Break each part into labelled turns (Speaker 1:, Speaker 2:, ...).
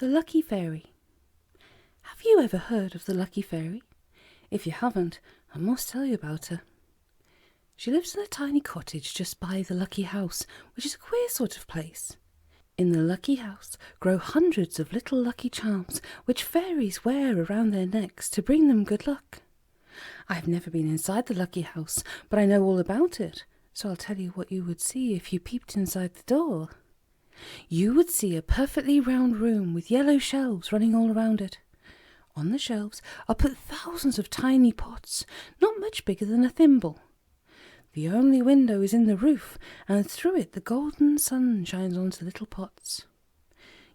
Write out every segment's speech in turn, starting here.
Speaker 1: The Lucky Fairy. Have you ever heard of the Lucky Fairy? If you haven't, I must tell you about her. She lives in a tiny cottage just by the Lucky House, which is a queer sort of place. In the Lucky House grow hundreds of little lucky charms which fairies wear around their necks to bring them good luck. I've never been inside the Lucky House, but I know all about it, so I'll tell you what you would see if you peeped inside the door. You would see a perfectly round room with yellow shelves running all around it. On the shelves are put thousands of tiny pots, not much bigger than a thimble. The only window is in the roof, and through it the golden sun shines onto the little pots.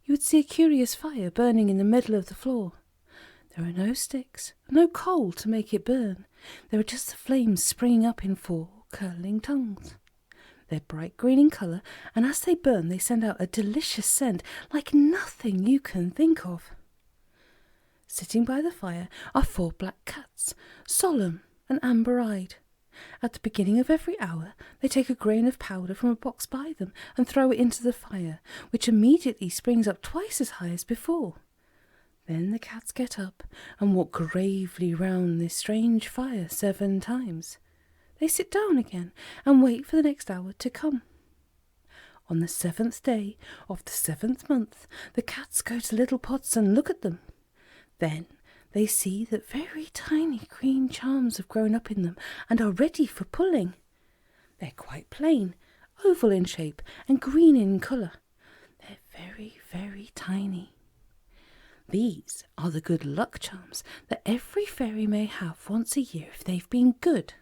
Speaker 1: You would see a curious fire burning in the middle of the floor. There are no sticks, no coal to make it burn. There are just the flames springing up in 4 curling tongues. They're bright green in colour, and as they burn they send out a delicious scent like nothing you can think of. Sitting by the fire are 4 black cats, solemn and amber-eyed. At the beginning of every hour they take a grain of powder from a box by them and throw it into the fire, which immediately springs up twice as high as before. Then the cats get up and walk gravely round this strange fire 7 times. They sit down again and wait for the next hour to come. On the 7th day of the 7th month, the cats go to little pots and look at them. Then they see that very tiny green charms have grown up in them and are ready for pulling. They're quite plain, oval in shape and green in colour. They're very, very tiny. These are the good luck charms that every fairy may have once a year if they've been good.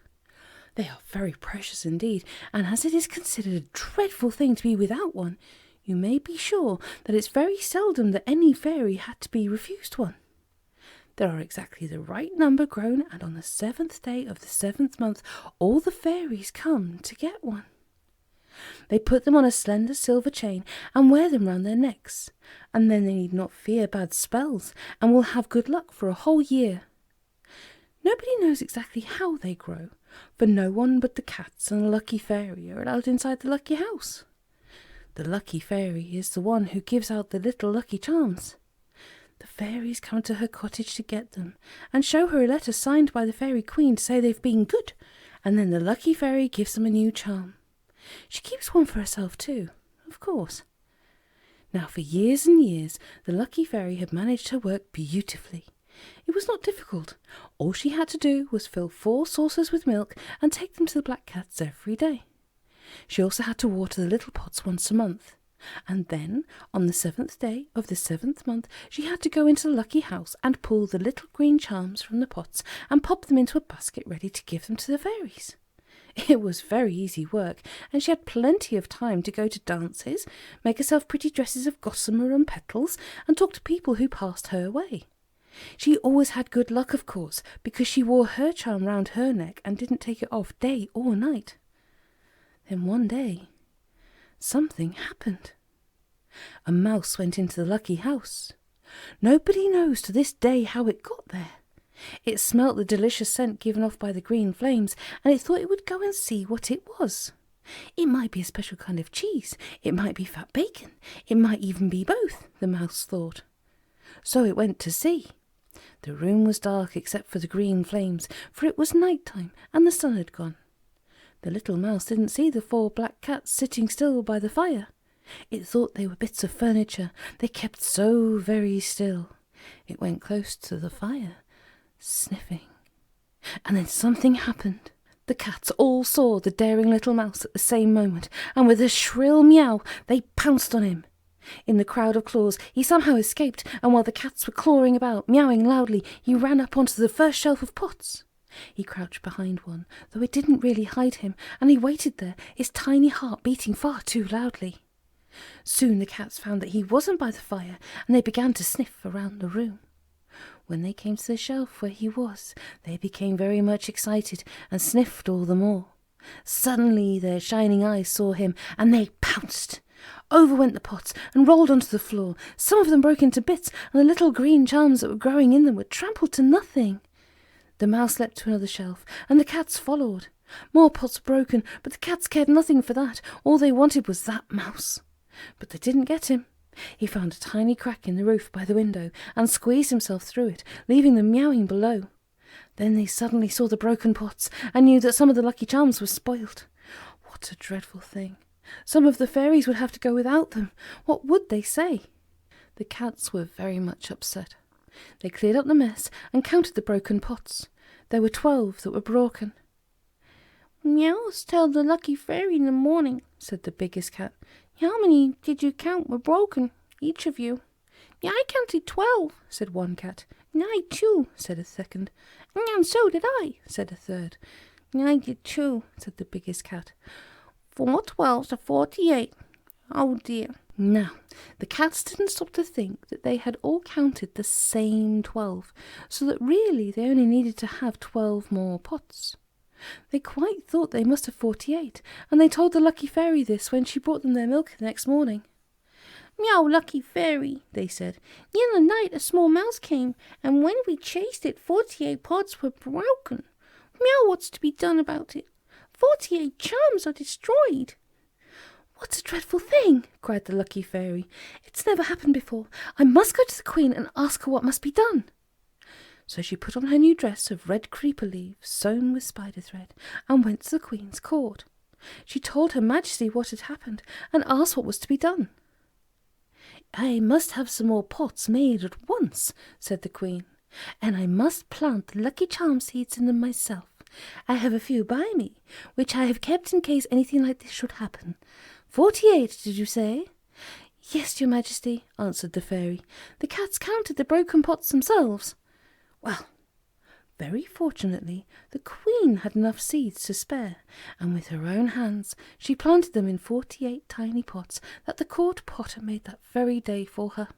Speaker 1: They are very precious indeed, and as it is considered a dreadful thing to be without one, you may be sure that it's very seldom that any fairy had to be refused one. There are exactly the right number grown, and on the 7th day of the 7th month all the fairies come to get one. They put them on a slender silver chain and wear them round their necks, and then they need not fear bad spells and will have good luck for a whole year. Nobody knows exactly how they grow, for no one but the cats and the Lucky Fairy are allowed inside the Lucky House. The Lucky Fairy is the one who gives out the little lucky charms. The fairies come to her cottage to get them, and show her a letter signed by the Fairy Queen to say they've been good, and then the Lucky Fairy gives them a new charm. She keeps one for herself too, of course. Now for years and years the Lucky Fairy had managed her work beautifully. It was not difficult. All she had to do was fill 4 saucers with milk and take them to the black cats every day. She also had to water the little pots once a month. And then, on the 7th day of the 7th month, she had to go into the Lucky House and pull the little green charms from the pots and pop them into a basket ready to give them to the fairies. It was very easy work, and she had plenty of time to go to dances, make herself pretty dresses of gossamer and petals, and talk to people who passed her way. She always had good luck, of course, because she wore her charm round her neck and didn't take it off day or night. Then one day, something happened. A mouse went into the Lucky House. Nobody knows to this day how it got there. It smelt the delicious scent given off by the green flames, and it thought it would go and see what it was. It might be a special kind of cheese, it might be fat bacon, it might even be both, the mouse thought. So it went to see. The room was dark except for the green flames, for it was night time and the sun had gone. The little mouse didn't see the 4 black cats sitting still by the fire. It thought they were bits of furniture. They kept so very still. It went close to the fire, sniffing. And then something happened. The cats all saw the daring little mouse at the same moment, and with a shrill meow they pounced on him. In the crowd of claws he somehow escaped, and while the cats were clawing about, meowing loudly, he ran up onto the first shelf of pots. He crouched behind one, though it didn't really hide him, and he waited there, his tiny heart beating far too loudly. Soon the cats found that he wasn't by the fire, and they began to sniff around the room. When they came to the shelf where he was, they became very much excited and sniffed all the more. Suddenly their shining eyes saw him, and they pounced. Over went the pots and rolled onto the floor. Some of them broke into bits, and the little green charms that were growing in them were trampled to nothing. The mouse leapt to another shelf, and the cats followed. More pots were broken, but the cats cared nothing for that. All they wanted was that mouse. But they didn't get him. He found a tiny crack in the roof by the window and squeezed himself through it, leaving them meowing below. Then they suddenly saw the broken pots and knew that some of the lucky charms were spoilt. What a dreadful thing! Some of the fairies would have to go without them. What would they say? The cats were very much upset. They cleared up the mess and counted the broken pots. There were 12 that were broken.
Speaker 2: "Meows tell the lucky fairy in the morning," said the biggest cat. "How many did you count were broken, each of you?" "I counted 12, said one cat. "I too," said a second. "And so did I," said a third. "I did too," said the biggest cat. 4 12s are 48. Oh dear.
Speaker 1: Now, the cats didn't stop to think that they had all counted the same 12, so that really they only needed to have 12 more pots. They quite thought they must have 48, and they told the lucky fairy this when she brought them their milk the next morning.
Speaker 2: "Meow, lucky fairy," they said. "In the night a small mouse came, and when we chased it, 48 pots were broken. Meow, what's to be done about it? 48 charms are destroyed."
Speaker 1: "What a dreadful thing!" cried the lucky fairy. "It's never happened before. I must go to the queen and ask her what must be done." So she put on her new dress of red creeper leaves sewn with spider thread and went to the queen's court. She told her majesty what had happened and asked what was to be done. "I must have some more pots made at once," said the queen, "and I must plant the lucky charm seeds in them myself. I have a few by me, which I have kept in case anything like this should happen. 48, did you say?" "Yes, your majesty," answered the fairy. "The cats counted the broken pots themselves." Well, very fortunately, the queen had enough seeds to spare, and with her own hands she planted them in 48 tiny pots that the court potter made that very day for her.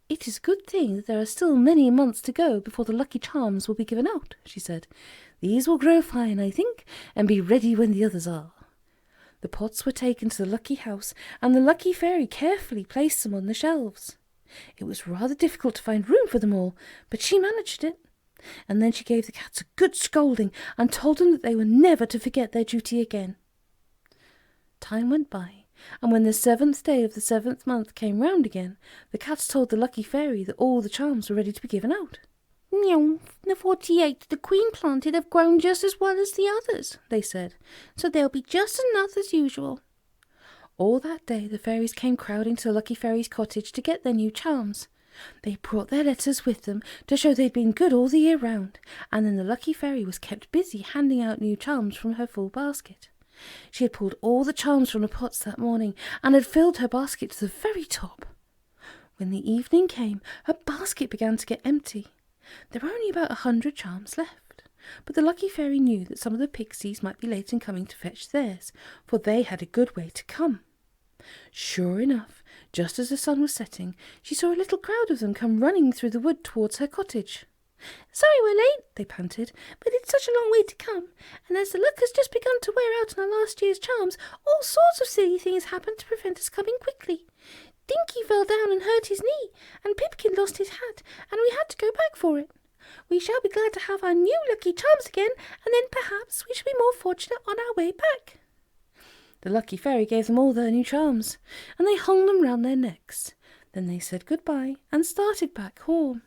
Speaker 1: "It is a good thing that there are still many months to go before the lucky charms will be given out," she said. "These will grow fine, I think, and be ready when the others are." The pots were taken to the lucky house, and the lucky fairy carefully placed them on the shelves. It was rather difficult to find room for them all, but she managed it. And then she gave the cats a good scolding and told them that they were never to forget their duty again. Time went by, and when the 7th day of the 7th month came round again, the cats told the lucky fairy that all the charms were ready to be given out.
Speaker 2: "Meow, the 48 the queen planted have grown just as well as the others," they said, "so there'll be just enough as usual." All that day the fairies came crowding to the lucky fairy's cottage to get their new charms. They brought their letters with them to show they'd been good all the year round, and then the lucky fairy was kept busy handing out new charms from her full basket. She had pulled all the charms from the pots that morning and had filled her basket to the very top. When the evening came, her basket began to get empty. There were only about 100 charms left, but the lucky fairy knew that some of the pixies might be late in coming to fetch theirs, for they had a good way to come. Sure enough, just as the sun was setting, she saw a little crowd of them come running through the wood towards her cottage. "Sorry we're late," they panted, "but it's such a long way to come, and as the luck has just begun to wear out on our last year's charms, all sorts of silly things happened to prevent us coming quickly. Dinky fell down and hurt his knee, and Pipkin lost his hat, and we had to go back for it. We shall be glad to have our new lucky charms again, and then perhaps we shall be more fortunate on our way back."
Speaker 1: The lucky fairy gave them all their new charms, and they hung them round their necks. Then they said goodbye and started back home.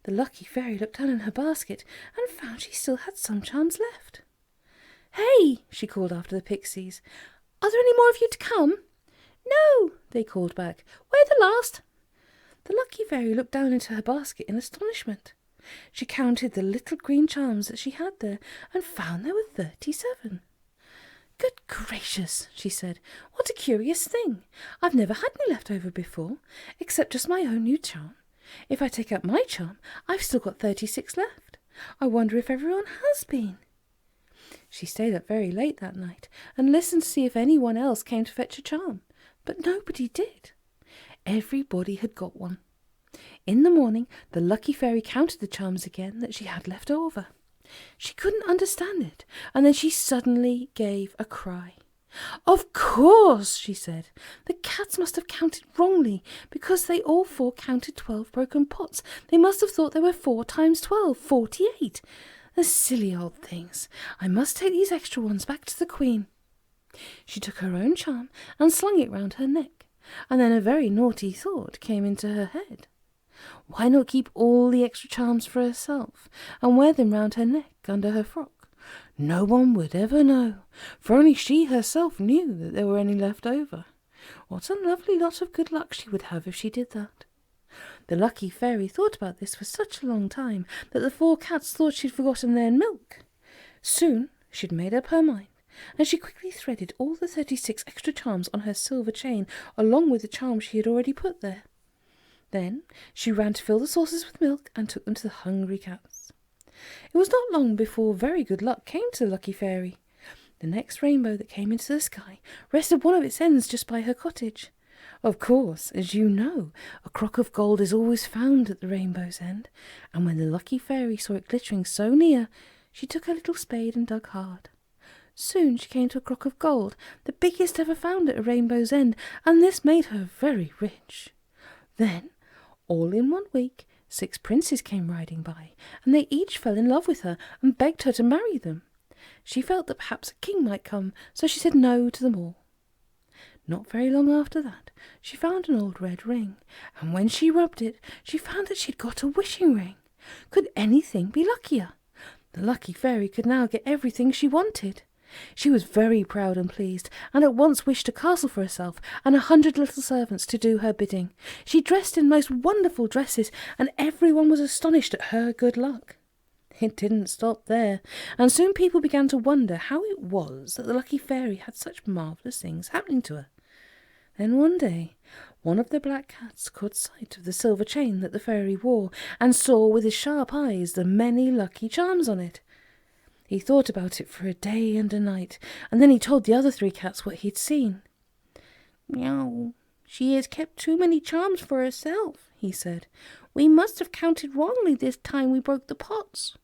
Speaker 1: The lucky fairy looked down in her basket and found she still had some charms left. "Hey!" she called after the pixies. "Are there any more of you to come?"
Speaker 2: "No," they called back. "We're the last."
Speaker 1: The lucky fairy looked down into her basket in astonishment. She counted the little green charms that she had there and found there were 37. "Good gracious," she said, "what a curious thing. I've never had any left over before, except just my own new charm. If I take out my charm, I've still got 36 left. I wonder if everyone has been." She stayed up very late that night and listened to see if anyone else came to fetch a charm, but nobody did. Everybody had got one. In the morning, the lucky fairy counted the charms again that she had left over. She couldn't understand it, and then she suddenly gave a cry. "Of course," she said, "the cats must have counted wrongly, because they all four counted 12 broken pots. They must have thought there were 4 times 12, 48. The silly old things. I must take these extra ones back to the queen." She took her own charm and slung it round her neck,
Speaker 2: and then a very naughty thought came into her head. Why not keep all the extra charms for herself, and wear them round her neck under her frock? No one would ever know, for only she herself knew that there were any left over. What a lovely lot of good luck she would have if she did that. The lucky fairy thought about this for such a long time that the 4 cats thought she'd forgotten their milk. Soon she'd made up her mind, and she quickly threaded all the 36 extra charms on her silver chain, along with the charms she had already put there. Then she ran to fill the saucers with milk and took them to the hungry cats. It was not long before very good luck came to the lucky fairy. The next rainbow that came into the sky rested one of its ends just by her cottage. Of course, as you know, a crock of gold is always found at the rainbow's end, and when the lucky fairy saw it glittering so near, she took her little spade and dug hard. Soon she came to a crock of gold, the biggest ever found at a rainbow's end, and this made her very rich. Then, all in 1 week, 6 princes came riding by, and they each fell in love with her and begged her to marry them. She felt that perhaps a king might come, so she said no to them all. Not very long after that, she found an old red ring, and when she rubbed it, she found that she'd got a wishing ring. Could anything be luckier? The lucky fairy could now get everything she wanted. She was very proud and pleased, and at once wished a castle for herself and 100 little servants to do her bidding. She dressed in most wonderful dresses, and everyone was astonished at her good luck. It didn't stop there, and soon people began to wonder how it was that the lucky fairy had such marvellous things happening to her. Then one day, one of the black cats caught sight of the silver chain that the fairy wore, and saw with his sharp eyes the many lucky charms on it. He thought about it for a day and a night, and then he told the other 3 cats what he'd seen. "Meow, she has kept too many charms for herself," he said. "We must have counted wrongly this time we broke the pots."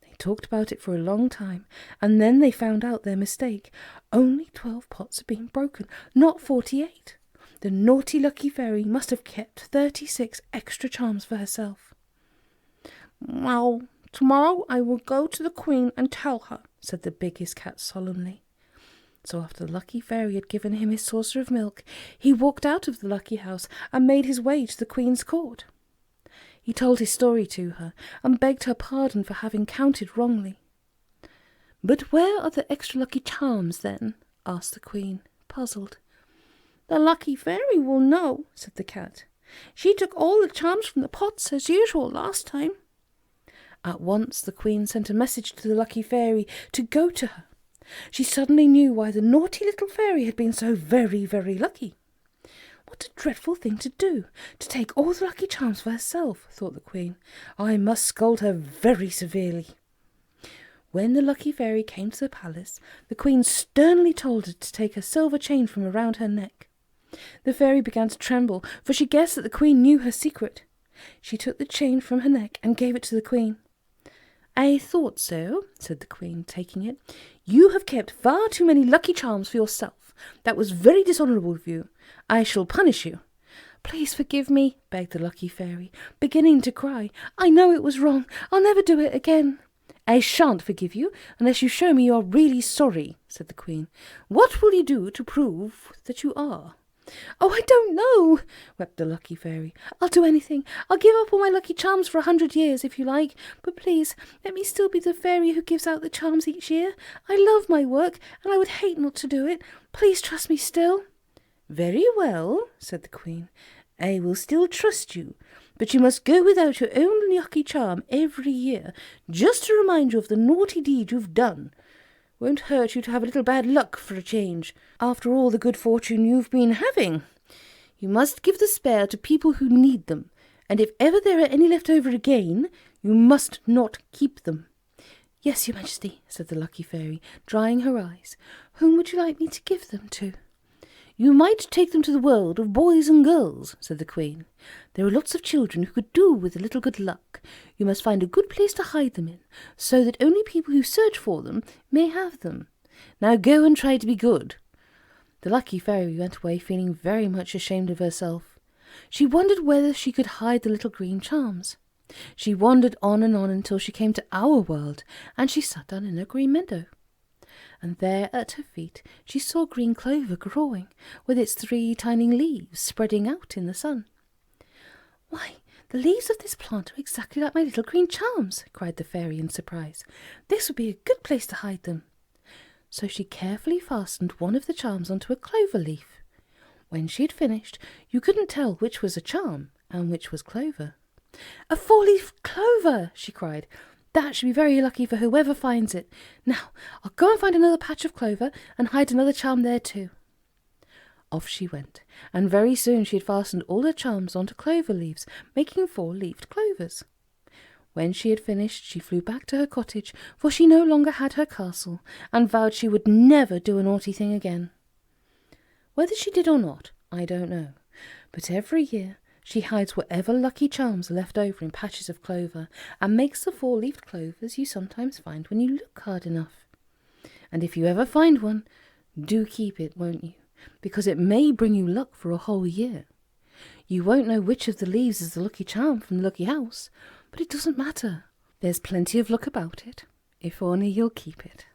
Speaker 2: They talked about it for a long time, and then they found out their mistake. Only 12 pots had been broken, not 48. The naughty lucky fairy must have kept 36 extra charms for herself. "Well, tomorrow I will go to the queen and tell her," said the biggest cat solemnly. So after the lucky fairy had given him his saucer of milk, he walked out of the lucky house and made his way to the queen's court. He told his story to her and begged her pardon for having counted wrongly. "But where are the extra lucky charms, then?" asked the queen, puzzled. "The lucky fairy will know," said the cat. "She took all the charms from the pots as usual last time." At once the queen sent a message to the lucky fairy to go to her. She suddenly knew why the naughty little fairy had been so very, very lucky. What a dreadful thing to do, to take all the lucky charms for herself, thought the queen. I must scold her very severely. When the lucky fairy came to the palace, the queen sternly told her to take her silver chain from around her neck. The fairy began to tremble, for she guessed that the queen knew her secret. She took the chain from her neck and gave it to the queen. "I thought so," said the queen, taking it. "You have kept far too many lucky charms for yourself. That was very dishonourable of you. I shall punish you." "Please forgive me," begged the lucky fairy, beginning to cry. "I know it was wrong. I'll never do it again." "I shan't forgive you unless you show me you're really sorry," said the queen. "What will you do to prove that you are?" "Oh, I don't know," wept the lucky fairy. "I'll do anything. I'll give up all my lucky charms for 100 years, if you like. But please, let me still be the fairy who gives out the charms each year. I love my work, and I would hate not to do it. Please trust me still." "Very well," said the queen. "I will still trust you, but you must go without your own lucky charm every year, just to remind you of the naughty deed you've done. Won't hurt you to have a little bad luck for a change, after all the good fortune you've been having. You must give the spare to people who need them, and if ever there are any left over again, you must not keep them." "Yes, your majesty," said the lucky fairy, drying her eyes. "Whom would you like me to give them to?" "You might take them to the world of boys and girls," said the queen. "There are lots of children who could do with a little good luck. You must find a good place to hide them in, so that only people who search for them may have them. Now go and try to be good." The lucky fairy went away feeling very much ashamed of herself. She wondered whether she could hide the little green charms. She wandered on and on until she came to our world, and she sat down in a green meadow. and there at her feet she saw green clover growing, with its 3 tiny leaves spreading out in the sun. "Why, the leaves of this plant are exactly like my little green charms!" cried the fairy in surprise. "This would be a good place to hide them." So she carefully fastened one of the charms onto a clover leaf. When she had finished, you couldn't tell which was a charm and which was clover. "A 4-leaf clover!" she cried. "That should be very lucky for whoever finds it. Now, I'll go and find another patch of clover and hide another charm there too." Off she went, and very soon she had fastened all her charms onto clover leaves, making 4-leafed clovers. When she had finished, she flew back to her cottage, for she no longer had her castle, and vowed she would never do a naughty thing again. Whether she did or not, I don't know, but every year she hides whatever lucky charms are left over in patches of clover, and makes the 4-leafed clovers you sometimes find when you look hard enough. And if you ever find one, do keep it, won't you? Because it may bring you luck for a whole year. You won't know which of the leaves is the lucky charm from the lucky house, but it doesn't matter. There's plenty of luck about it, if only you'll keep it.